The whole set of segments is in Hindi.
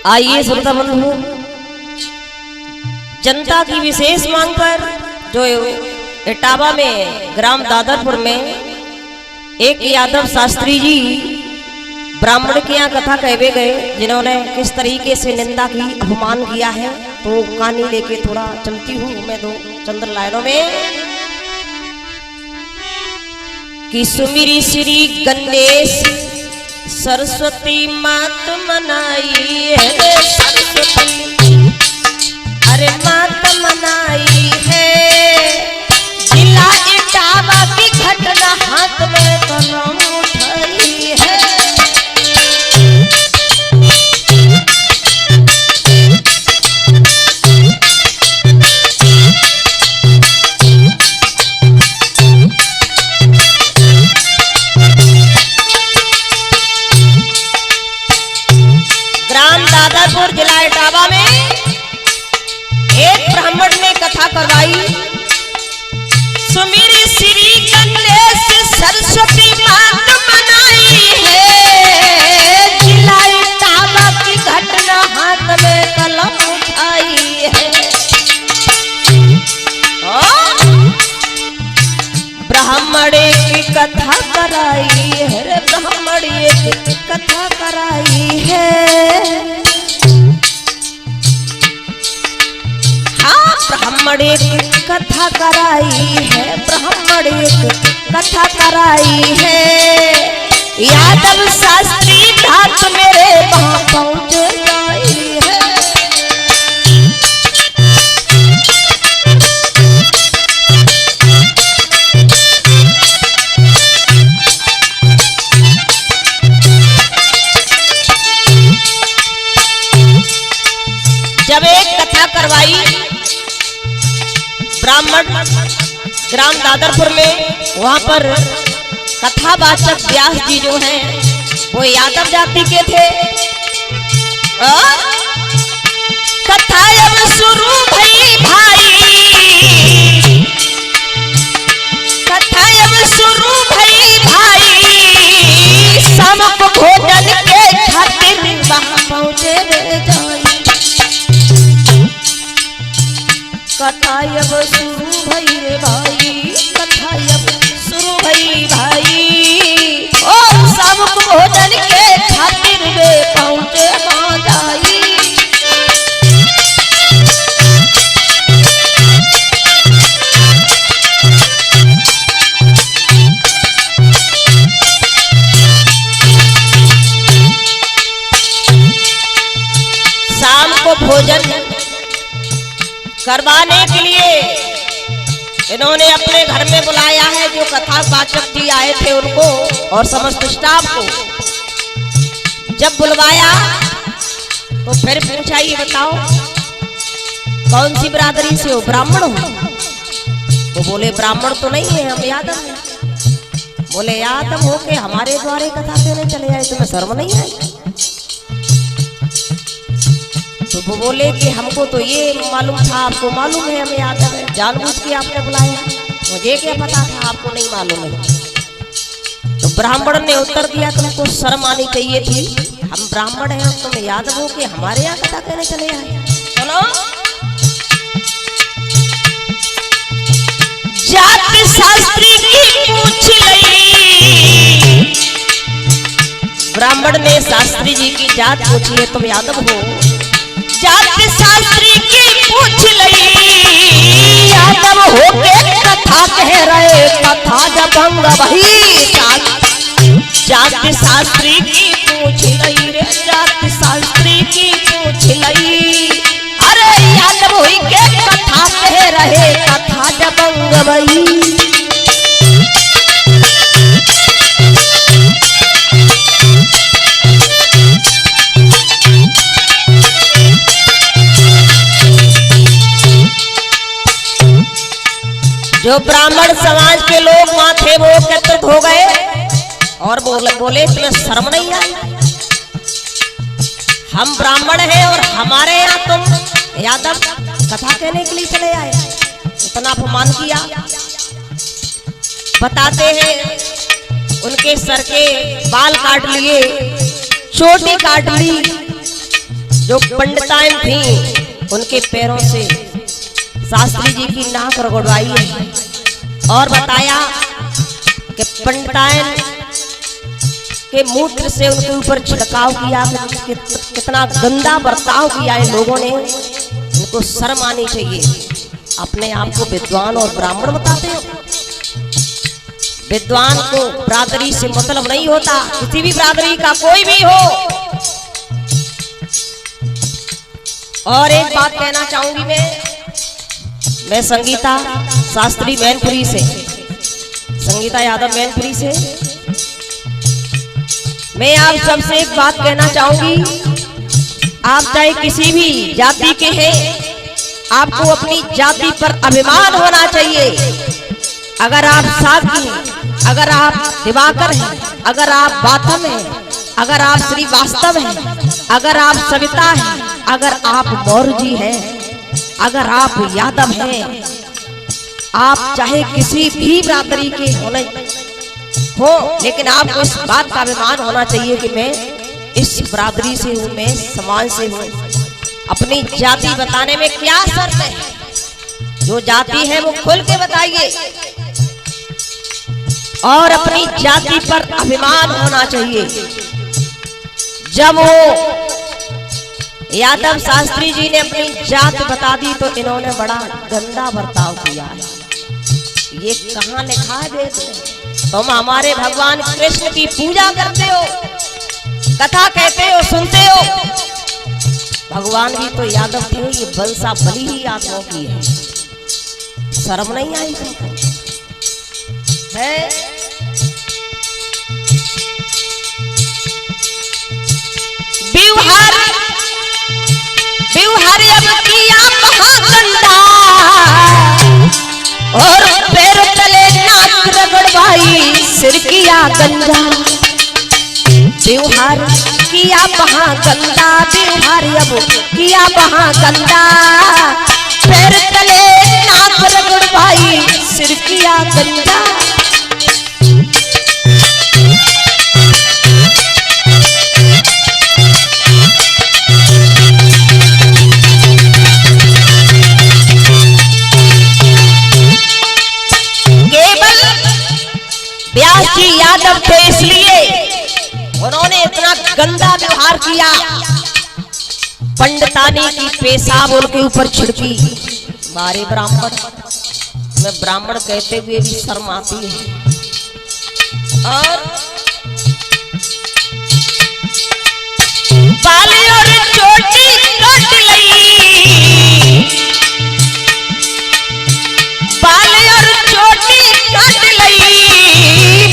आइए श्रोता बंधु, जनता की विशेष मांग पर जो इटावा में ग्राम दादरपुर में एक यादव शास्त्री जी ब्राह्मण के यहाँ कथा कहवे गए, जिन्होंने किस तरीके से निंदा की, अपमान किया है। तो कहानी लेके थोड़ा चलती हूँ मैं दो चंद्र लाइनों में कि सुमिरी श्री गणेश सरस्वती मात मनाई है, सरस्वती अरे मात मनाई है। जिला इटावा की घटना हाथ में कलम उठाई है। दादरपुर जिला इटावा में एक ब्राह्मण ने कथा करवाई, सुमिरी श्री गणेश सरस्वती मात मनाई है। जिला इटावा की घटना हाथ में कलम उठाई है। ब्राह्मण की कथा कराई है, ब्राह्मण की कथा कराई है। ब्राह्मण कथा कराई है, ब्राह्मण कथा कराई है। यादव शास्त्री घाट मेरे वहां पहुंच गई है। जब एक कथा करवाई ब्राह्मण ग्राम दादरपुर में, वहां पर कथावाचक व्यास जी जो हैं वो यादव जाति के थे। कथा अब शुरू भई भाई, कथा अब शुरू भई भाई। शाम को भोजन के खातिर वहां पहुंचे जाई। कथा अब शुरू भई रे भाई, कथा अब शुरू भई भाई। ओ सब भोजन के खातिर वे पहुंचे वहां जाई। शाम को भोजन करवाने के लिए इन्होंने अपने घर में बुलाया है। जो कथावाचक जी आए थे उनको और समस्त स्टाफ को जब बुलवाया तो फिर पूछा, ये बताओ कौन सी बिरादरी से हो, ब्राह्मण हो? तो बोले ब्राह्मण तो नहीं है, हम यादव हैं। बोले यादव हो के हमारे द्वारे कथा देने चले आए, तुम्हें शर्म नहीं आई? तो वो बोले कि हमको तो ये मालूम था, आपको मालूम है हम यादव है, जानबूझ के आपने बुलाया, मुझे क्या पता था आपको नहीं मालूम है। तो ब्राह्मण ने उत्तर दिया, तुमको शर्म आनी चाहिए थी, हम ब्राह्मण हैं और तुम यादव हो कि हमारे यहाँ कथा कहने चले आए। सुनो, जाति शास्त्री की पूछ लई। ब्राह्मण ने शास्त्री जी की जात पूछी है, तुम यादव हो? जाति शास्त्री की पूछ लई। यादव होके कथा कह रहे, कथा जब भंग भई। जाति शास्त्री की पूछ लई रे, जाति शास्त्री की पूछ लई। अरे यादव हुई के कथा कह रहे, कथा जब भंग भई। जो ब्राह्मण समाज के लोग वहां थे वो एकत्रित हो गए और बोले तुम्हें शर्म नहीं आई? हम ब्राह्मण हैं और हमारे यहाँ तुम यादव कथा कहने के लिए चले आए, इतना अपमान किया। बताते हैं उनके सर के बाल काट लिए, चोटी काट ली, जो पंडिताएं थी उनके पैरों से शास्त्री जी की नाक रगड़वाई है और बताया कि पंडिताएं के मूत्र से उनके ऊपर छिड़काव किया, कितना गंदा बर्ताव किया है लोगों ने। इनको शर्म आनी चाहिए। अपने आप को विद्वान और ब्राह्मण बताते हो। विद्वान को बिरादरी से मतलब नहीं होता, किसी भी बिरादरी का कोई भी हो। और एक बात कहना चाहूंगी मैं संगीता शास्त्री मैनपुरी से, संगीता यादव मैनपुरी से मैं आप सबसे एक बात कहना चाहूंगी। आप चाहे किसी भी जाति के हैं, आपको अपनी जाति पर अभिमान होना चाहिए। अगर आप साधी हैं, अगर आप दिवाकर हैं, अगर आप बाथम हैं, अगर आप श्रीवास्तव हैं, अगर आप सविता हैं, अगर आप मौर्य जी हैं, अगर आप यादव हैं, आप चाहे किसी भी बिरादरी के होने हो, लेकिन आपको इस बात का अभिमान होना चाहिए कि मैं इस बिरादरी से हूं, मैं समाज से हूं। अपनी जाति बताने में क्या शर्त है? जो जाति है वो खुल के बताइए और अपनी जाति पर अभिमान होना चाहिए। जब वो यादव शास्त्री जी ने अपनी जात बता दी तो इन्होंने बड़ा गंदा बर्ताव किया है। ये कहाँ लिखा है वेद में? तुम हमारे भगवान कृष्ण की पूजा करते हो, कथा कहते हो, सुनते हो। भगवान भी तो यादव थे, ये बलसा बली ही यादवों की है। शर्म नहीं आई तुमको? है बिवहार अब किया महागंदा और पैर तले नाक रगड़वाई सिर किया गंदा। बिवहार किया महागंदा, बिवहार अब किया महागंदा, पैर तले नाक रगड़वाई सिर किया गंदा। व्यास जी यादव थे इसलिए उन्होंने इतना गंदा व्यवहार किया। पंडितानी की पेशाब उनके ऊपर छिड़की। बारे ब्राह्मण, मैं ब्राह्मण कहते हुए भी शर्म आती है। और बाली और चोटी काट लई, बाली और चोटी काट लई,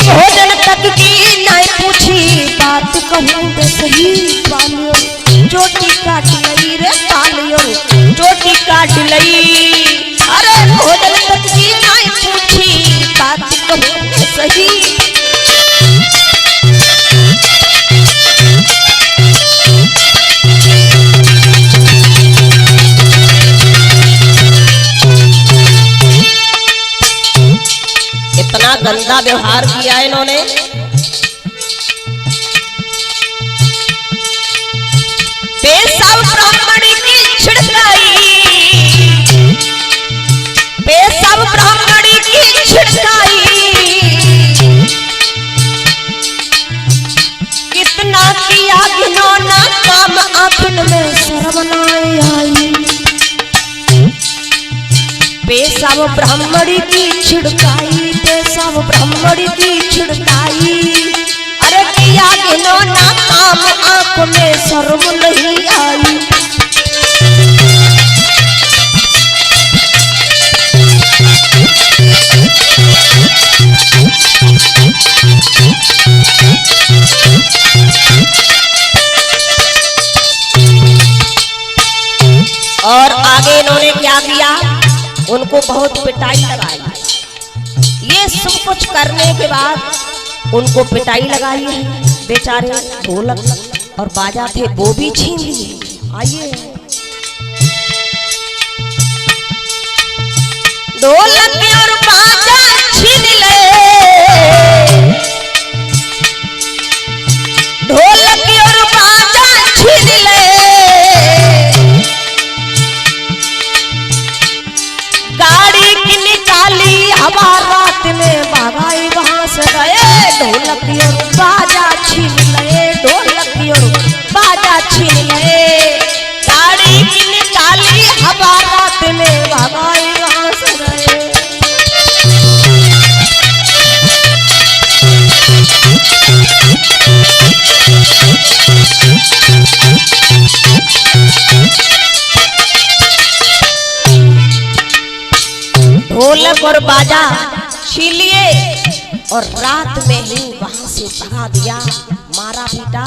भोजन तक की नहीं पूछी, बात कहूँ तो सही। बालियों चोटी काट लई रे, बालियों चोटी काट लई, अरे भोजन तक की नहीं पूछी, बात कहूँ तो सही। इतना गंदा व्यवहार किया इन्होंने। पेशाब ब्राह्मणी की छिड़काई, पेशाब ब्राह्मणी की छिड़काई, कितना किया घिनौना काम आंखन में शर्म न आई। पेशाब ब्राह्मणी की छिड़काई, पेशाब ब्राह्मणी की छिड़काई, अरे किया घिनौना काम आंख में शर्म नहीं आई। और आगे इन्होंने क्या किया? उनको बहुत पिटाई लगाई। ये सब कुछ करने के बाद उनको पिटाई लगाई है। बेचारे ढोलक और बाजा थे वो भी छीन लिए। आइए ढोलक और बाजा छीन ले, ढोलक और बाजा छीन ले, छीन ले, गाड़ी की निकाली हवा रात में भगाई वहां से गए। ढोलक और बाजा छीन लिए और रात में ही वहां से भगा दिया, मारा पीटा।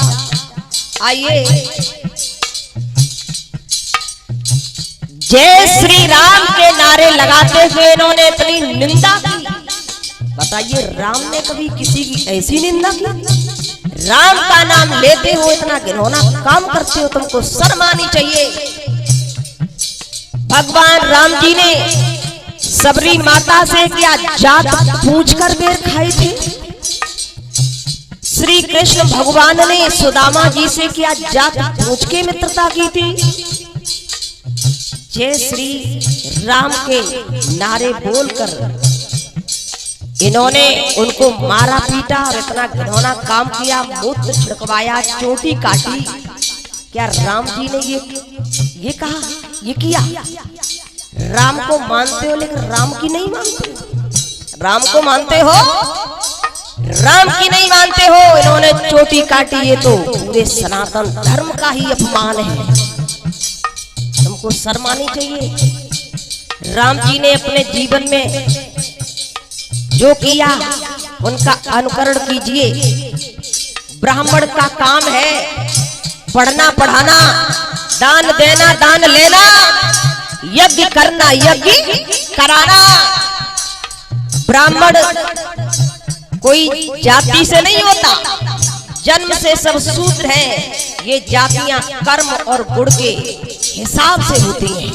आइए जय श्री राम के नारे लगाते हुए इन्होंने इतनी निंदा की। बताइए राम ने कभी किसी की ऐसी निंदा की? राम का नाम लेते हो इतना घिनौना काम करते हो, तुमको शर्म आनी चाहिए। भगवान राम जी ने सबरी माता से क्या जात पूछकर बेर खाई थी? श्री कृष्ण भगवान ने सुदामा जी से क्या जात पूछ के मित्रता की थी? जय श्री राम के नारे बोलकर इन्होंने उनको मारा पीटा और इतना घिनौना काम किया, मूत्र छिड़कवाया, चोटी काटी। क्या राम जी ने ये कहा, ये किया? राम को मानते हो लेकिन राम की नहीं मानते। राम को मानते हो, राम की नहीं मानते हो। इन्होंने चोटी काटी, ये तो पूरे सनातन धर्म का ही अपमान है, तुमको शर्म आनी चाहिए। राम जी ने अपने जीवन में जो किया उनका अनुकरण कीजिए। ब्राह्मण का काम है पढ़ना पढ़ाना, दान देना दान लेना, यज्ञ करना यज्ञ कराना। ब्राह्मण कोई जाति से नहीं होता, जन्म से सब शूद्र हैं। ये जातियां कर्म और गुण के हिसाब से होती हैं।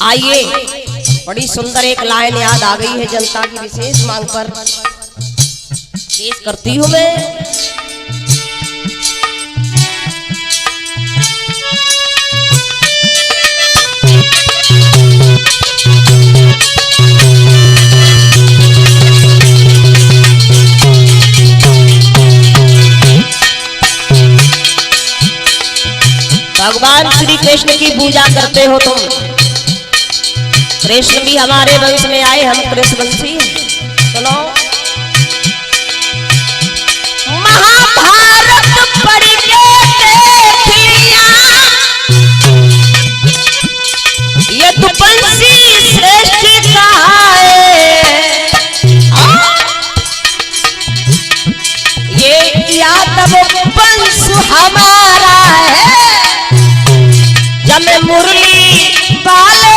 आइए बड़ी सुंदर एक लाइन याद आ गई है जनता की विशेष मांग पर, पेश करती हूं मैं। भगवान श्री कृष्ण की पूजा करते हो तुम। कृष्ण भी हमारे वंश में आए, हम कृष्ण वंशी। सुनो, महाभारत पढ़ के देख लिया, ये तो वंशी श्रेष्ठ का है। ये यादव वंश हमारा है, जब मुरली वाले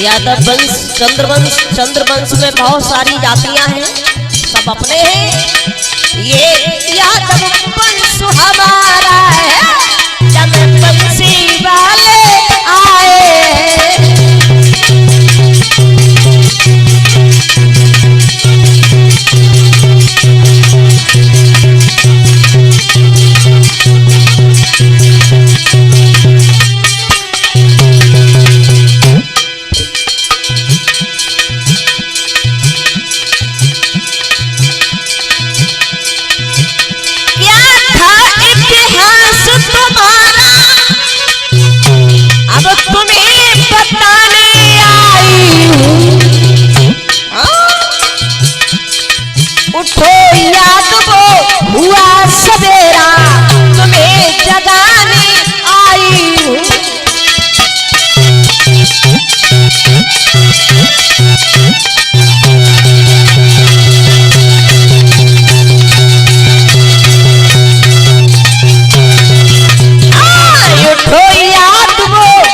यादव वंश, चंद्रवंश में बहुत सारी जातियां हैं, सब अपने हैं। ये यादव वंश हमारा है, जब वंशी वाले आए।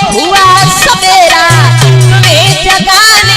हुआ सवेरा तुम्हें जगाने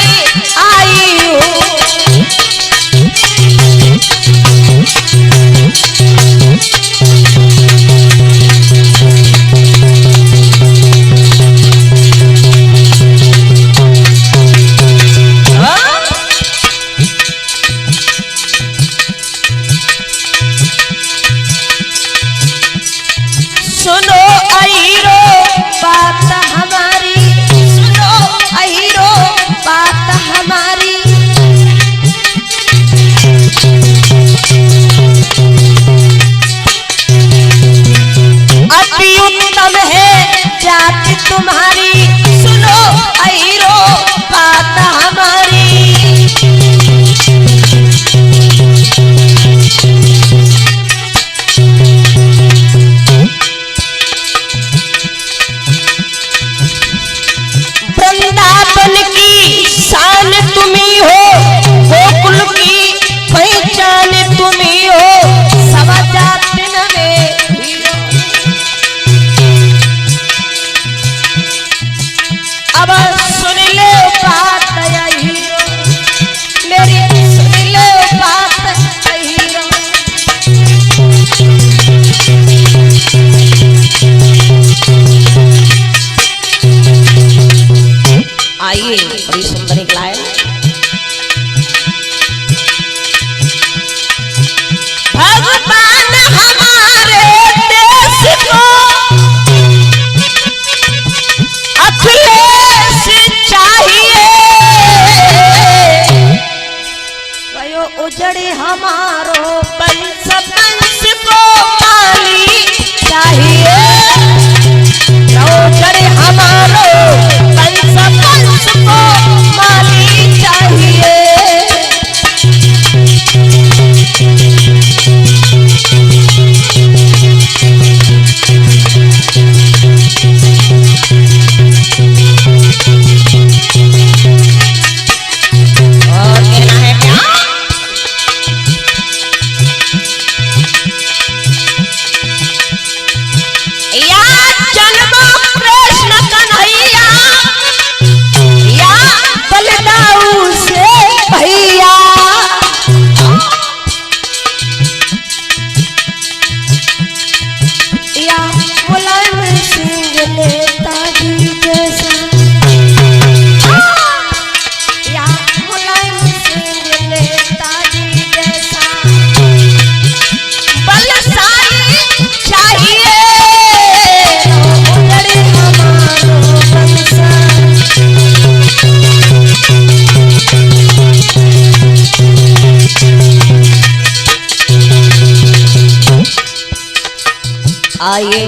जाति तुम्हारी सुनो अहिरो बात हमारी। वृंदावन की शान तुम्ही हो, गोकुल की पहचान तुम्ही हो, सब जातिन में हीरो। अब सुन ले बात हीरो मेरी, सुन ले बात हीरो। आइए बड़ी सुंदर एक लाइन। भगवान हमारे देश को अखिलेश चाहिए, वयो उजड़े हमारो वंश वंश को माली चाहिए, उजड़े हमारो वंश वंश को माली चाहिए। और कहना है क्या? या जन्म कृष्ण कन्हैया, या बलदाऊ से भैया, या मुलायम सिंह नेताजी जैसा, या मुलायम सिंह नेताजी जैसा बलशाली चाहिए, उजड़े हमारो वंश। आइए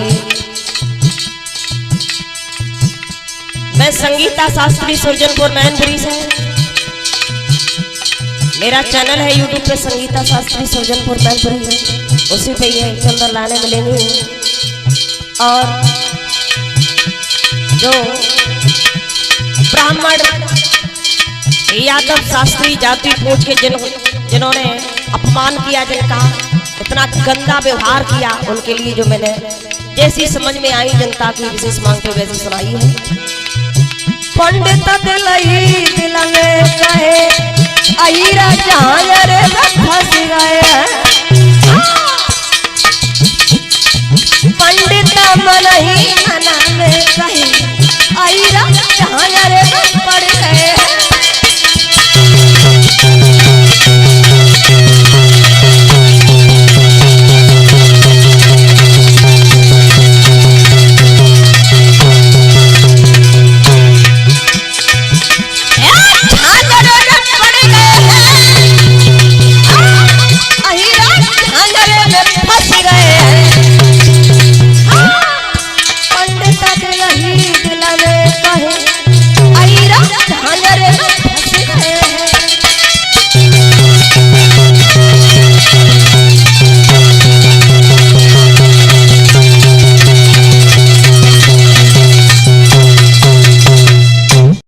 मैं संगीता शास्त्री सुरजनपुर मैनपुरी से, मेरा चैनल है यूट्यूब पे संगीता शास्त्री सुरजनपुर मैनपुरी, उसी पे ये सुंदर लाने मिलेंगी। और जो ब्राह्मण यादव शास्त्री जाति पूछ के जिन्होंने अपमान किया, जिनका इतना गंदा व्यवहार किया, उनके लिए जो मैंने जैसी समझ में आई जनता की विशेष मांग पे वैसे सुनाई है। पंडित दिल में